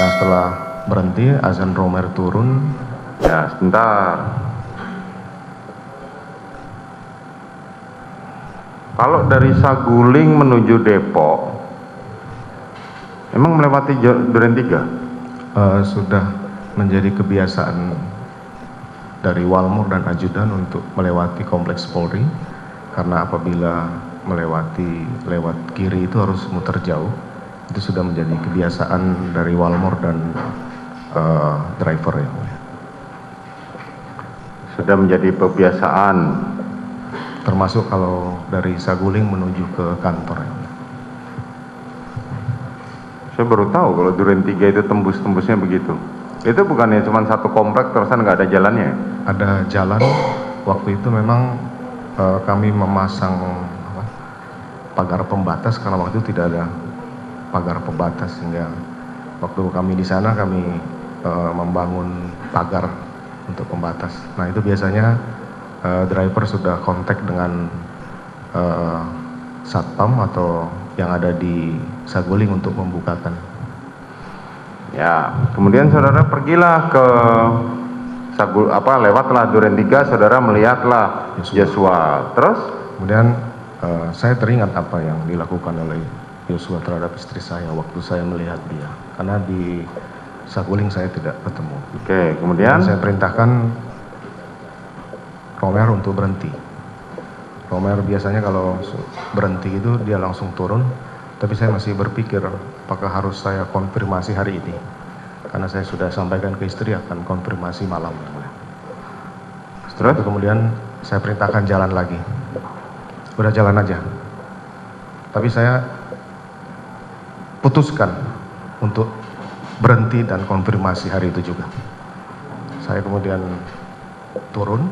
Nah setelah berhenti, azan Romer turun. Ya, sebentar. Kalau dari Saguling menuju Depok, emang melewati Duren 3? Sudah menjadi kebiasaan dari Walmor dan ajudan untuk melewati kompleks Polri, karena apabila lewat kiri itu harus muter jauh. Itu sudah menjadi kebiasaan dari Walmor dan driver yang mulia. Sudah menjadi kebiasaan. Termasuk kalau dari Saguling menuju ke kantor yang mulia. Saya baru tahu kalau Duren 3 itu tembus-tembusnya begitu. Itu bukannya cuma satu komplek terusan nggak ada jalannya? Ada jalan. Waktu itu memang kami memasang pagar pembatas karena waktu itu tidak ada pagar pembatas, sehingga waktu kami di sana kami membangun pagar untuk pembatas. Nah itu biasanya driver sudah kontak dengan satpam atau yang ada di Saguling untuk membukakan. Ya, kemudian saudara pergilah ke lewatlah Duren 3, saudara melihatlah Joshua. Terus? Kemudian saya teringat apa yang dilakukan oleh Joshua terhadap istri saya waktu saya melihat dia. Karena di Saguling saya tidak ketemu. Oke, kemudian? Saya perintahkan Romer untuk berhenti. Romer biasanya kalau berhenti itu dia langsung turun. Tapi saya masih berpikir apakah harus saya konfirmasi hari ini. Karena saya sudah sampaikan ke istri akan konfirmasi malam. Setelah itu kemudian saya perintahkan jalan lagi. Udah jalan aja. Tapi saya putuskan untuk berhenti dan konfirmasi hari itu juga. Saya kemudian turun,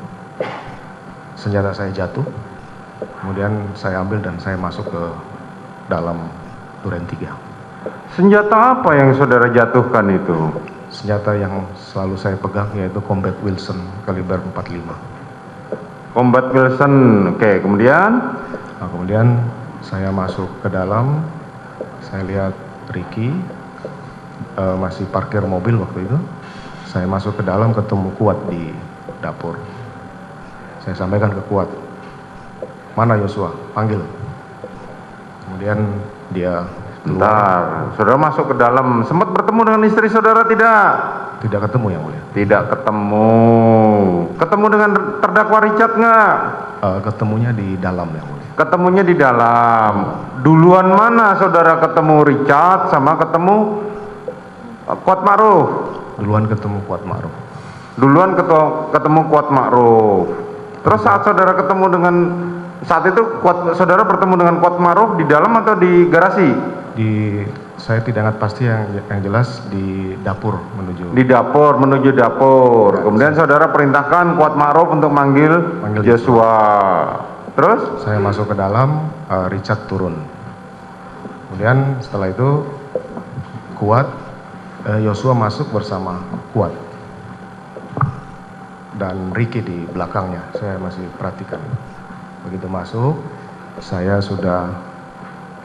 senjata saya jatuh, kemudian saya ambil dan saya masuk ke dalam Duren 3. Senjata apa yang saudara jatuhkan itu? Senjata yang selalu saya pegang yaitu Combat Wilson kaliber 45. Combat Wilson, oke, kemudian? Nah, kemudian saya masuk ke dalam, saya lihat Ricky masih parkir mobil waktu itu. Saya masuk ke dalam ketemu Kuat di dapur. Saya sampaikan ke Kuat, mana Joshua? Panggil. Kemudian dia Bentar, saudara masuk ke dalam, sempat bertemu dengan istri saudara tidak? Tidak ketemu yang mulia. Tidak ketemu. Ketemu dengan terdakwa Richard nggak? Ketemunya di dalam yang mulia. Ketemunya di dalam. Duluan mana saudara ketemu Richard sama ketemu Kuat Ma'ruf? Duluan ketemu Kuat Ma'ruf. Duluan ketemu Kuat Ma'ruf. Terus saat saudara ketemu dengan saat itu saudara bertemu dengan Kuat Ma'ruf di dalam atau di garasi? Saya tidak ingat pasti, yang jelas di dapur menuju. Di dapur, menuju dapur. Ya, kemudian saudara perintahkan Kuat Ma'ruf untuk manggil Joshua. Terus? Saya masuk ke dalam, Richard turun. Kemudian setelah itu Joshua masuk bersama Kuat dan Ricky di belakangnya. Saya masih perhatikan. Begitu masuk, saya sudah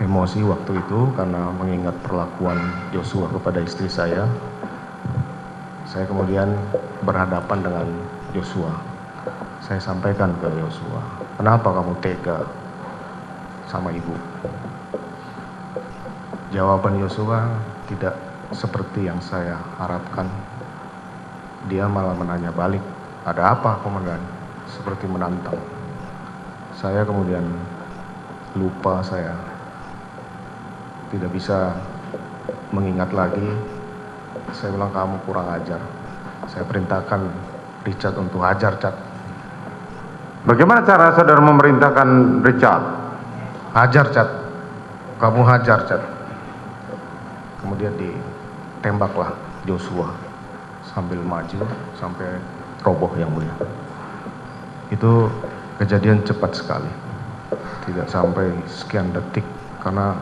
emosi waktu itu karena mengingat perlakuan Joshua kepada istri saya. Saya kemudian berhadapan dengan Joshua. Saya sampaikan ke Joshua, kenapa kamu tega sama ibu? Jawaban Joshua tidak seperti yang saya harapkan. Dia malah menanya balik, ada apa komandan? Seperti menantang. Saya kemudian lupa, saya tidak bisa mengingat lagi. Saya bilang kamu kurang ajar. Saya perintahkan Richard untuk hajar, Cat. Bagaimana cara saudara memerintahkan Richard? Hajar, Cat. Kamu hajar, Cat. Kemudian ditembaklah Joshua sambil maju sampai roboh yang mulia. Itu kejadian cepat sekali. Tidak sampai sekian detik karena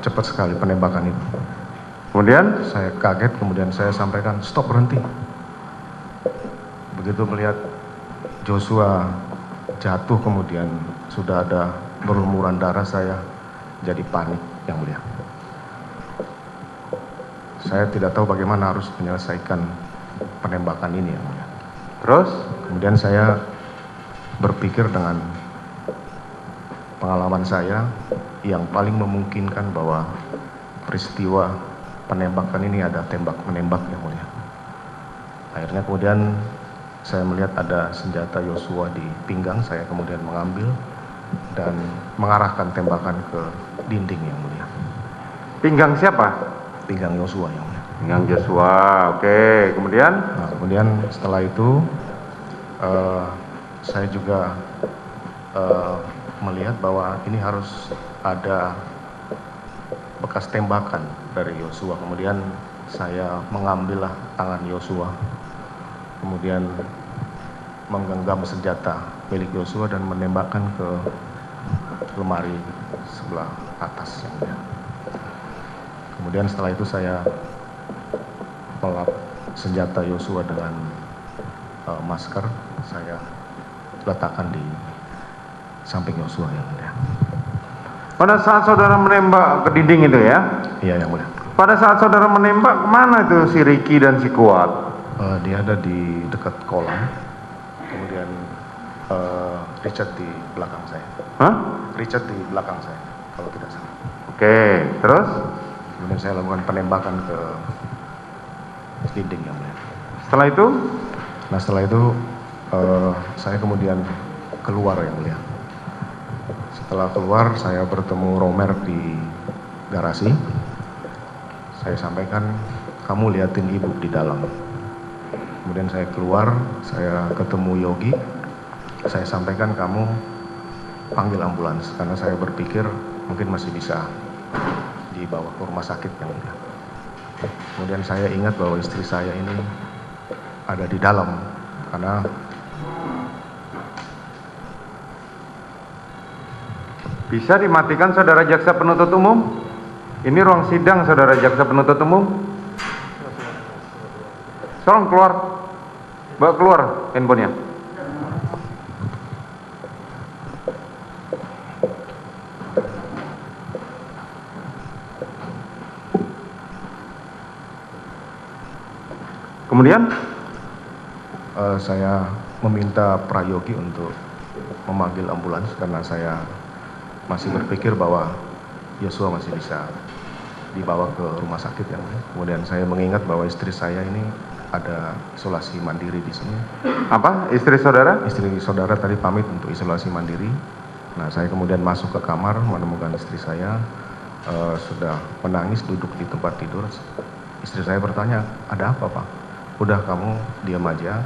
cepat sekali penembakan itu. Kemudian saya kaget, kemudian saya sampaikan stop, berhenti. Begitu melihat Joshua jatuh kemudian sudah ada berlumuran darah, saya jadi panik yang mulia. saya tidak tahu bagaimana harus menyelesaikan penembakan ini yang mulia. Terus? Kemudian saya berpikir dengan pengalaman saya yang paling memungkinkan bahwa peristiwa penembakan ini ada tembak menembak yang mulia. Akhirnya kemudian saya melihat ada senjata Yosua di pinggang, saya kemudian mengambil dan mengarahkan tembakan ke dinding yang mulia. Pinggang siapa? Pinggang Yosua yang mulia. Pinggang Joshua, oke. Kemudian? Nah, kemudian setelah itu saya juga melihat bahwa ini harus ada bekas tembakan dari Yosua. Kemudian saya mengambillah tangan Yosua, kemudian menggenggam senjata milik Yosua dan menembakkan ke lemari sebelah atas yang mulia. Kemudian setelah itu saya melap senjata Yosua dengan masker, saya letakkan di samping Yosua yang mulia. Pada saat saudara menembak ke dinding itu ya? Iya yang mulia. Pada saat saudara menembak, kemana itu si Ricky dan si Kuat? Dia ada di dekat kolam, kemudian Richard di belakang saya. Hah? Richard di belakang saya, kalau tidak salah. Oke, terus? Kemudian saya lakukan penembakan ke dinding yang mulia. Setelah itu? Nah setelah itu saya kemudian keluar yang mulia. Setelah keluar saya bertemu Romer di garasi. Saya sampaikan, kamu liatin ibu di dalam. Kemudian saya keluar, saya ketemu Yogi. Saya sampaikan, kamu panggil ambulans karena saya berpikir mungkin masih bisa dibawa ke rumah sakit yang mulia. Kemudian saya ingat bahwa istri saya ini ada di dalam karena bisa dimatikan saudara jaksa penuntut umum? Ini ruang sidang saudara jaksa penuntut umum. Tolong keluar. Bawa keluar handphonenya. Kemudian? Saya meminta Prayogi untuk memanggil ambulans karena saya masih berpikir bahwa Yosua masih bisa dibawa ke rumah sakit yang mulia. Kemudian saya mengingat bahwa istri saya ini ada isolasi mandiri di sini. Apa? Istri saudara? Istri saudara tadi pamit untuk isolasi mandiri. Nah saya kemudian masuk ke kamar menemukan istri saya sudah menangis duduk di tempat tidur. Istri saya bertanya, ada apa Pak? Udah kamu diam aja,